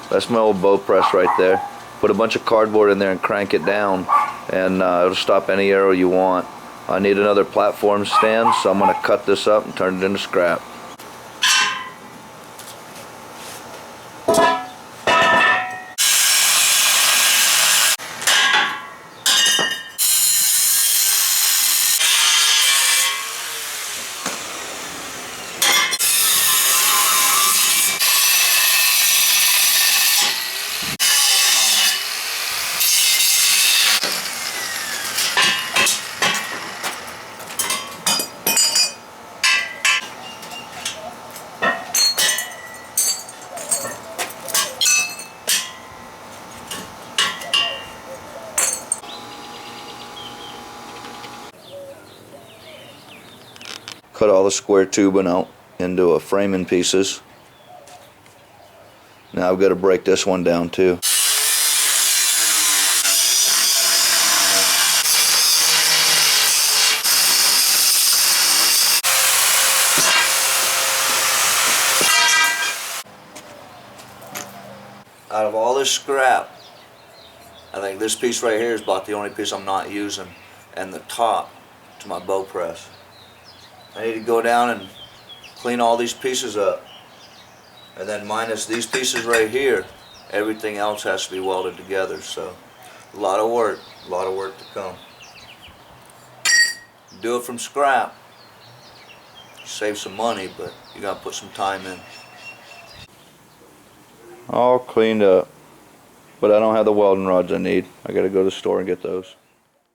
That's my old bow press right there. Put a bunch of cardboard in there and crank it down, and it'll stop any arrow you want. I need another platform stand, so I'm going to cut this up and turn it into scrap. Cut all the square tubing out into a framing pieces. Now I've got to break this one down too. Out of all this scrap, I think this piece right here is about the only piece I'm not using, and the top to my bow press. I need to go down and clean all these pieces up, and then minus these pieces right here, everything else has to be welded together. So a lot of work to come. Do it from scrap, save some money, but you gotta put some time in. All cleaned up, but I don't have the welding rods I need. I gotta go to the store and get those.